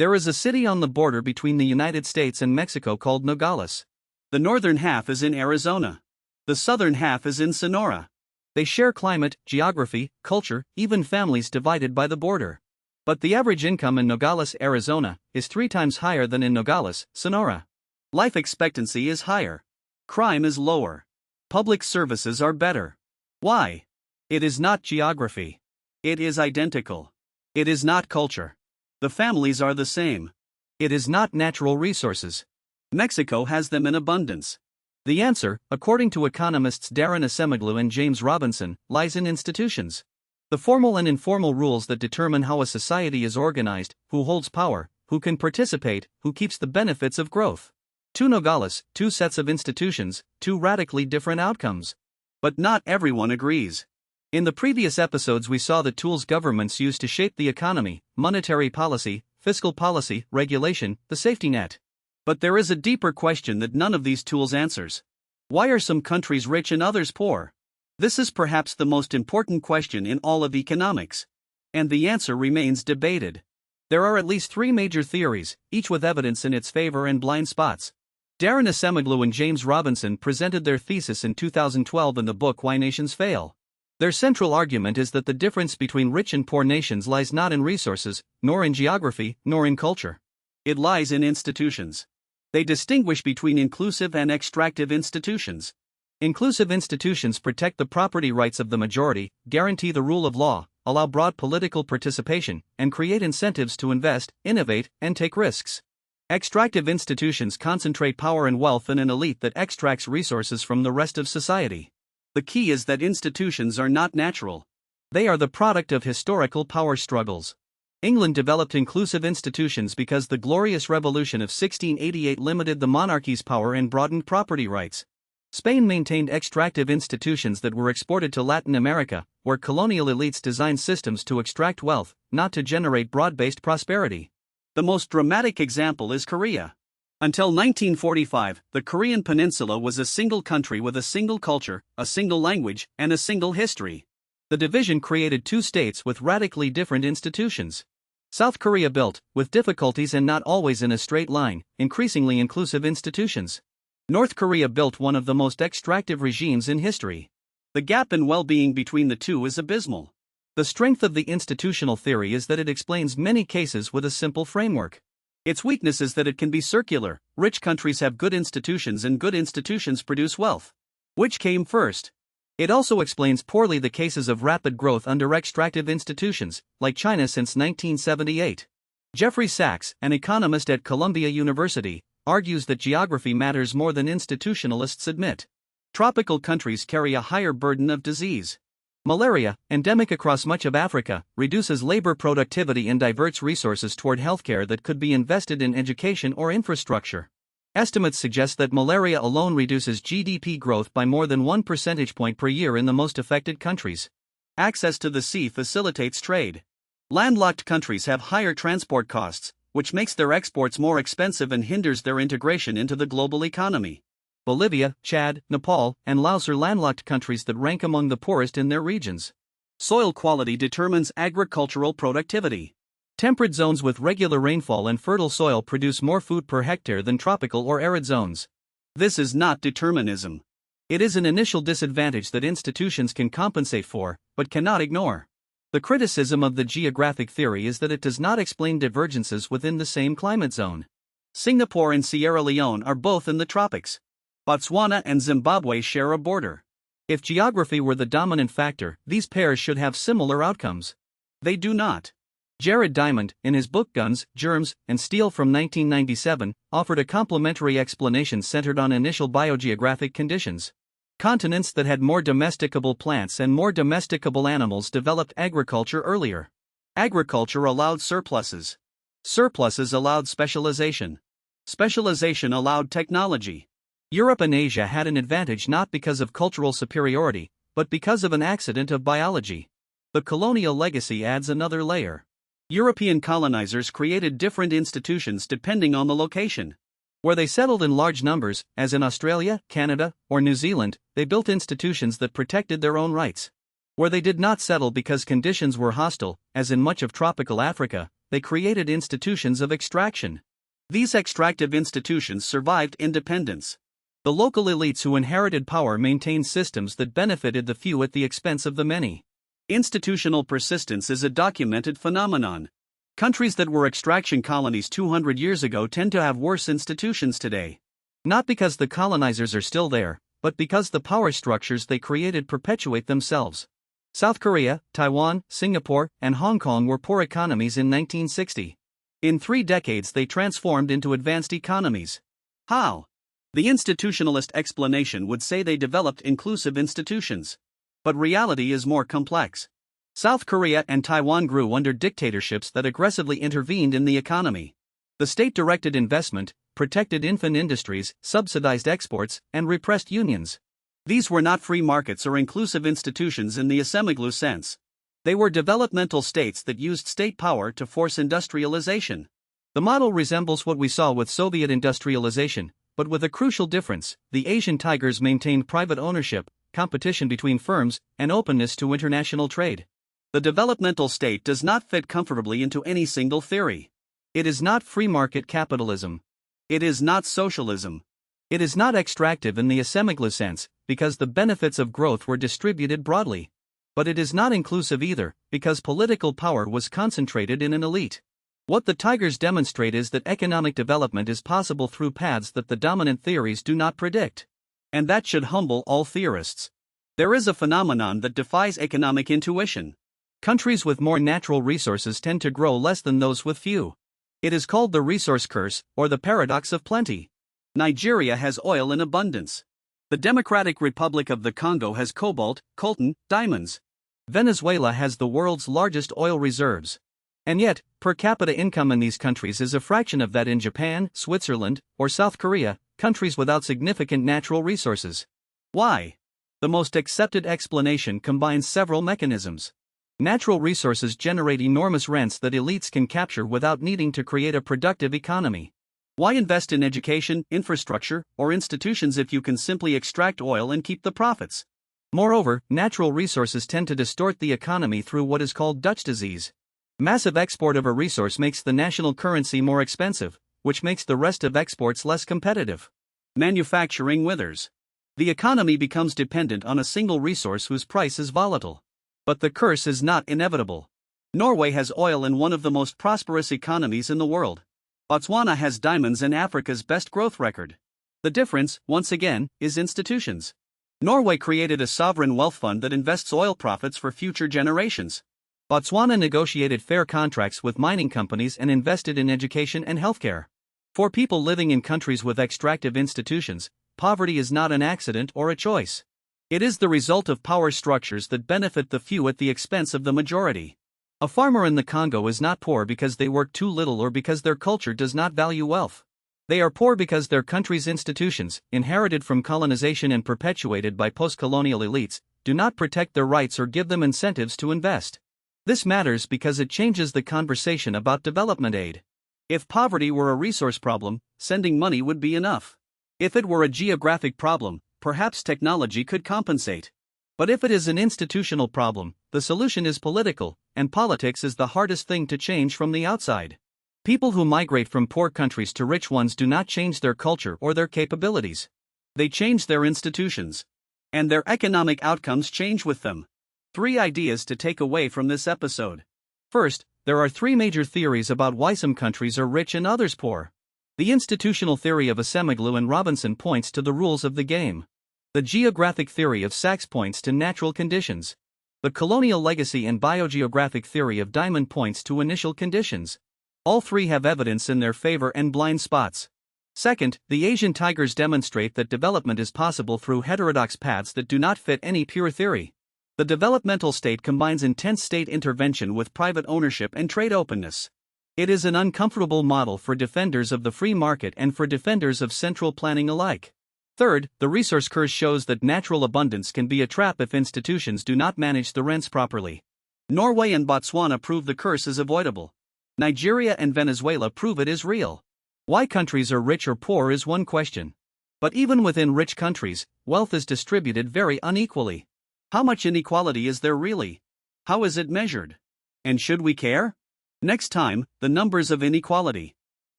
There is a city on the border between the United States and Mexico called Nogales. The northern half is in Arizona. The southern half is in Sonora. They share climate, geography, culture, even families divided by the border. But the average income in Nogales, Arizona, is 3 times higher than in Nogales, Sonora. Life expectancy is higher. Crime is lower. Public services are better. Why? It is not geography. It is identical. It is not culture. The families are the same. It is not natural resources. Mexico has them in abundance. The answer, according to economists Darren Acemoglu and James Robinson, lies in institutions. The formal and informal rules that determine how a society is organized, who holds power, who can participate, who keeps the benefits of growth. 2 Nogales, 2 sets of institutions, 2 radically different outcomes. But not everyone agrees. In the previous episodes we saw the tools governments use to shape the economy: monetary policy, fiscal policy, regulation, the safety net. But there is a deeper question that none of these tools answers. Why are some countries rich and others poor? This is perhaps the most important question in all of economics. And the answer remains debated. There are at least 3 major theories, each with evidence in its favor and blind spots. Darren Acemoglu and James Robinson presented their thesis in 2012 in the book Why Nations Fail. Their central argument is that the difference between rich and poor nations lies not in resources, nor in geography, nor in culture. It lies in institutions. They distinguish between inclusive and extractive institutions. Inclusive institutions protect the property rights of the majority, guarantee the rule of law, allow broad political participation, and create incentives to invest, innovate, and take risks. Extractive institutions concentrate power and wealth in an elite that extracts resources from the rest of society. The key is that institutions are not natural. They are the product of historical power struggles. England developed inclusive institutions because the Glorious Revolution of 1688 limited the monarchy's power and broadened property rights. Spain maintained extractive institutions that were exported to Latin America, where colonial elites designed systems to extract wealth, not to generate broad-based prosperity. The most dramatic example is Korea. Until 1945, the Korean peninsula was a single country with a single culture, a single language, and a single history. The division created 2 states with radically different institutions. South Korea built, with difficulties and not always in a straight line, increasingly inclusive institutions. North Korea built one of the most extractive regimes in history. The gap in well-being between the two is abysmal. The strength of the institutional theory is that it explains many cases with a simple framework. Its weakness is that it can be circular. Rich countries have good institutions and good institutions produce wealth. Which came first? It also explains poorly the cases of rapid growth under extractive institutions, like China since 1978. Jeffrey Sachs, an economist at Columbia University, argues that geography matters more than institutionalists admit. Tropical countries carry a higher burden of disease. Malaria, endemic across much of Africa, reduces labor productivity and diverts resources toward healthcare that could be invested in education or infrastructure. Estimates suggest that malaria alone reduces GDP growth by more than 1 percentage point per year in the most affected countries. Access to the sea facilitates trade. Landlocked countries have higher transport costs, which makes their exports more expensive and hinders their integration into the global economy. Bolivia, Chad, Nepal, and Laos are landlocked countries that rank among the poorest in their regions. Soil quality determines agricultural productivity. Temperate zones with regular rainfall and fertile soil produce more food per hectare than tropical or arid zones. This is not determinism. It is an initial disadvantage that institutions can compensate for, but cannot ignore. The criticism of the geographic theory is that it does not explain divergences within the same climate zone. Singapore and Sierra Leone are both in the tropics. Botswana and Zimbabwe share a border. If geography were the dominant factor, these pairs should have similar outcomes. They do not. Jared Diamond, in his book Guns, Germs, and Steel from 1997, offered a complementary explanation centered on initial biogeographic conditions. Continents that had more domesticable plants and more domesticable animals developed agriculture earlier. Agriculture allowed surpluses. Surpluses allowed specialization. Specialization allowed technology. Europe and Asia had an advantage not because of cultural superiority, but because of an accident of biology. The colonial legacy adds another layer. European colonizers created different institutions depending on the location. Where they settled in large numbers, as in Australia, Canada, or New Zealand, they built institutions that protected their own rights. Where they did not settle because conditions were hostile, as in much of tropical Africa, they created institutions of extraction. These extractive institutions survived independence. The local elites who inherited power maintained systems that benefited the few at the expense of the many. Institutional persistence is a documented phenomenon. Countries that were extraction colonies 200 years ago tend to have worse institutions today. Not because the colonizers are still there, but because the power structures they created perpetuate themselves. South Korea, Taiwan, Singapore, and Hong Kong were poor economies in 1960. In 3 decades they transformed into advanced economies. How? The institutionalist explanation would say they developed inclusive institutions. But reality is more complex. South Korea and Taiwan grew under dictatorships that aggressively intervened in the economy. The state directed investment, protected infant industries, subsidized exports, and repressed unions. These were not free markets or inclusive institutions in the Asemoglu sense. They were developmental states that used state power to force industrialization. The model resembles what we saw with Soviet industrialization, but with a crucial difference: the Asian tigers maintained private ownership, competition between firms, and openness to international trade. The developmental state does not fit comfortably into any single theory. It is not free market capitalism. It is not socialism. It is not extractive in the Asemoglu sense, because the benefits of growth were distributed broadly. But it is not inclusive either, because political power was concentrated in an elite. What the tigers demonstrate is that economic development is possible through paths that the dominant theories do not predict. And that should humble all theorists. There is a phenomenon that defies economic intuition. Countries with more natural resources tend to grow less than those with few. It is called the resource curse, or the paradox of plenty. Nigeria has oil in abundance. The Democratic Republic of the Congo has cobalt, coltan, diamonds. Venezuela has the world's largest oil reserves. And yet, per capita income in these countries is a fraction of that in Japan, Switzerland, or South Korea, countries without significant natural resources. Why? The most accepted explanation combines several mechanisms. Natural resources generate enormous rents that elites can capture without needing to create a productive economy. Why invest in education, infrastructure, or institutions if you can simply extract oil and keep the profits? Moreover, natural resources tend to distort the economy through what is called Dutch disease. Massive export of a resource makes the national currency more expensive, which makes the rest of exports less competitive. Manufacturing withers. The economy becomes dependent on a single resource whose price is volatile. But the curse is not inevitable. Norway has oil in one of the most prosperous economies in the world. Botswana has diamonds and Africa's best growth record. The difference, once again, is institutions. Norway created a sovereign wealth fund that invests oil profits for future generations. Botswana negotiated fair contracts with mining companies and invested in education and healthcare. For people living in countries with extractive institutions, poverty is not an accident or a choice. It is the result of power structures that benefit the few at the expense of the majority. A farmer in the Congo is not poor because they work too little or because their culture does not value wealth. They are poor because their country's institutions, inherited from colonization and perpetuated by post-colonial elites, do not protect their rights or give them incentives to invest. This matters because it changes the conversation about development aid. If poverty were a resource problem, sending money would be enough. If it were a geographic problem, perhaps technology could compensate. But if it is an institutional problem, the solution is political, and politics is the hardest thing to change from the outside. People who migrate from poor countries to rich ones do not change their culture or their capabilities. They change their institutions. And their economic outcomes change with them. 3 ideas to take away from this episode. First, there are 3 major theories about why some countries are rich and others poor. The institutional theory of Asemoglu and Robinson points to the rules of the game. The geographic theory of Sachs points to natural conditions. The colonial legacy and biogeographic theory of Diamond points to initial conditions. All 3 have evidence in their favor and blind spots. Second, the Asian tigers demonstrate that development is possible through heterodox paths that do not fit any pure theory. The developmental state combines intense state intervention with private ownership and trade openness. It is an uncomfortable model for defenders of the free market and for defenders of central planning alike. Third, the resource curse shows that natural abundance can be a trap if institutions do not manage the rents properly. Norway and Botswana prove the curse is avoidable. Nigeria and Venezuela prove it is real. Why countries are rich or poor is one question. But even within rich countries, wealth is distributed very unequally. How much inequality is there really? How is it measured? And should we care? Next time, the numbers of inequality.